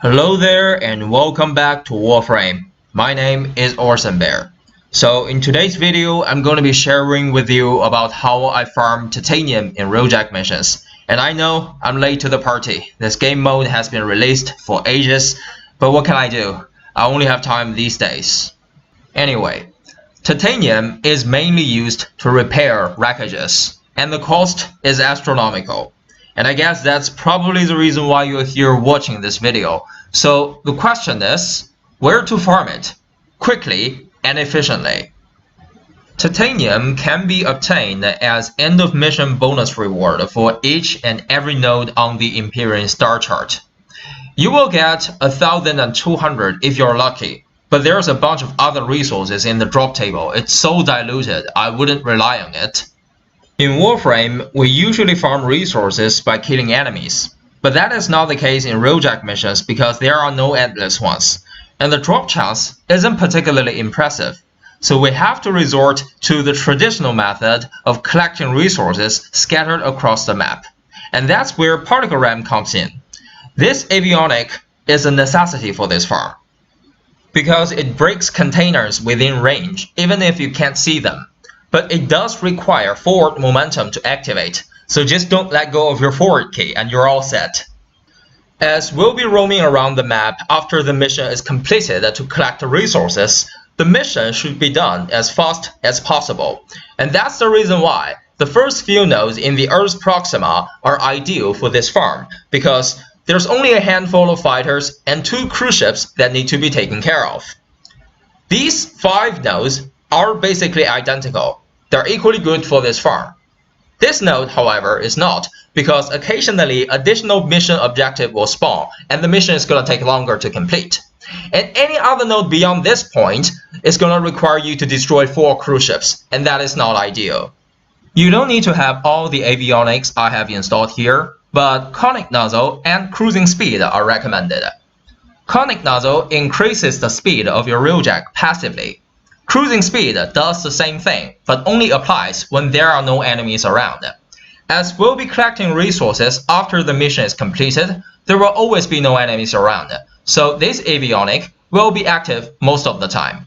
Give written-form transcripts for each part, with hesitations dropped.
Hello there and welcome back to Warframe. My name is Orson Bear. So in today's video, I'm going to be sharing with you about how I farm titanium in Railjack missions. And I know I'm late to the party. This game mode has been released for ages, but what can I do? I only have time these days. Anyway, titanium is mainly used to repair wreckages, and the cost is astronomical. And I guess that's probably the reason why you're here watching this video. So the question is, where to farm it quickly and efficiently? Titanium can be obtained as end of mission bonus reward for each and every node on the Empyrean star chart. You will get 1,200 if you're lucky, but there's a bunch of other resources in the drop table. It's so diluted, I wouldn't rely on it. In Warframe, we usually farm resources by killing enemies, but that is not the case in Railjack missions because there are no endless ones, and the drop chance isn't particularly impressive, so we have to resort to the traditional method of collecting resources scattered across the map, and that's where particle ram comes in. This avionic is a necessity for this farm, because it breaks containers within range even if you can't see them. But it does require forward momentum to activate, so just don't let go of your forward key and you're all set. As we'll be roaming around the map after the mission is completed to collect resources, the mission should be done as fast as possible. And that's the reason why the first few nodes in the Earth's Proxima are ideal for this farm, because there's only a handful of fighters and 2 cruise ships that need to be taken care of. These 5 nodes are basically identical. They're equally good for this farm. This node, however, is not, because occasionally additional mission objective will spawn and the mission is going to take longer to complete. And any other node beyond this point is going to require you to destroy 4 cruise ships, and that is not ideal. You don't need to have all the avionics I have installed here, but conic nozzle and cruising speed are recommended. Conic nozzle increases the speed of your railjack passively. Cruising speed does the same thing, but only applies when there are no enemies around. As we'll be collecting resources after the mission is completed, there will always be no enemies around, so this avionic will be active most of the time.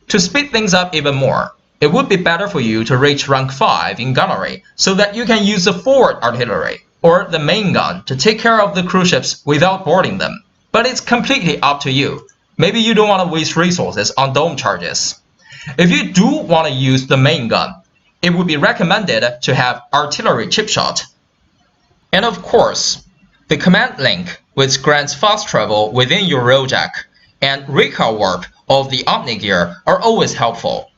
To speed things up even more, it would be better for you to reach rank 5 in gunnery so that you can use the forward artillery or the main gun to take care of the cruise ships without boarding them. But it's completely up to you. Maybe you don't want to waste resources on dome charges. If you do want to use the main gun, it would be recommended to have artillery chip shot. And of course, the command link, which grants fast travel within your railjack, and recall warp of the Omni-gear are always helpful.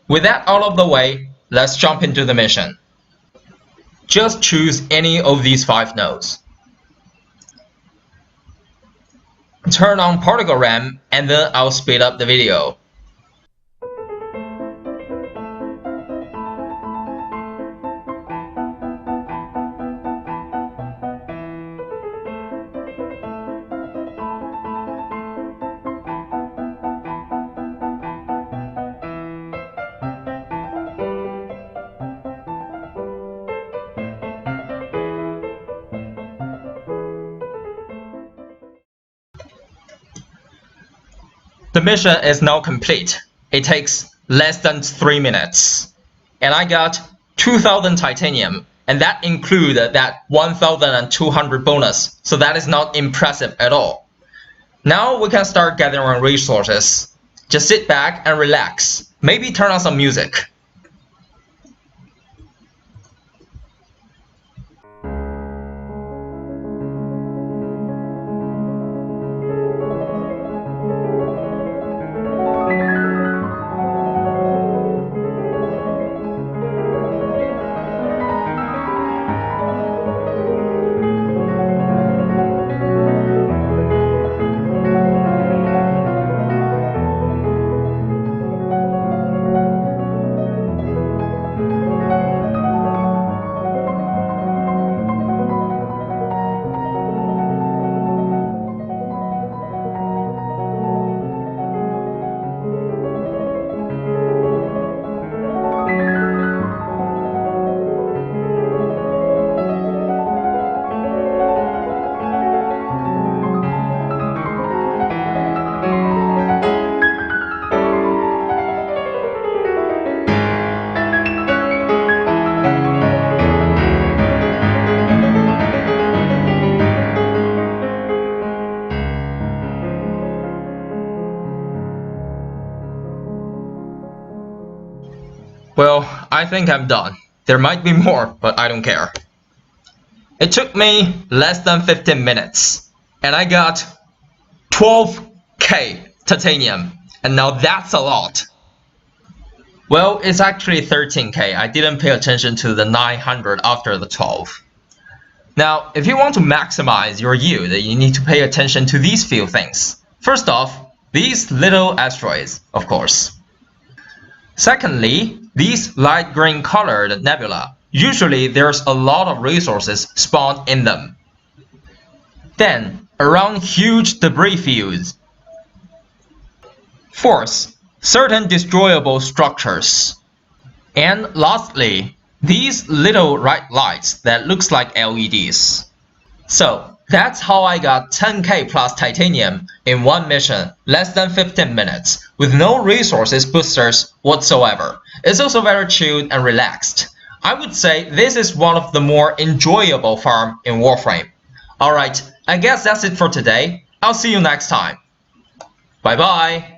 With that out of the way, let's jump into the mission. Just choose any of these 5 nodes. Turn on particle ram, and then I'll speed up the video. The mission is now complete. It takes less than 3 minutes. And I got 2,000 titanium, and that included that 1,200 bonus, so that is not impressive at all. Now we can start gathering resources. Just sit back and relax. Maybe turn on some music. Well, I think I'm done. There might be more, but I don't care. It took me less than 15 minutes, and I got 12k titanium, and now that's a lot. Well, it's actually 13k. I didn't pay attention to the 900 after the 12. Now, if you want to maximize your yield, you need to pay attention to these few things. First off, these little asteroids, of course. Secondly, these light green colored nebula. Usually there's a lot of resources spawned in them. Then, around huge debris fields. Fourth, certain destroyable structures. And lastly, these little bright lights that looks like LEDs. So, that's how I got 10k plus titanium in one mission, less than 15 minutes, with no resources boosters whatsoever. It's also very chilled and relaxed. I would say this is one of the more enjoyable farm in Warframe. Alright, I guess that's it for today. I'll see you next time. Bye bye!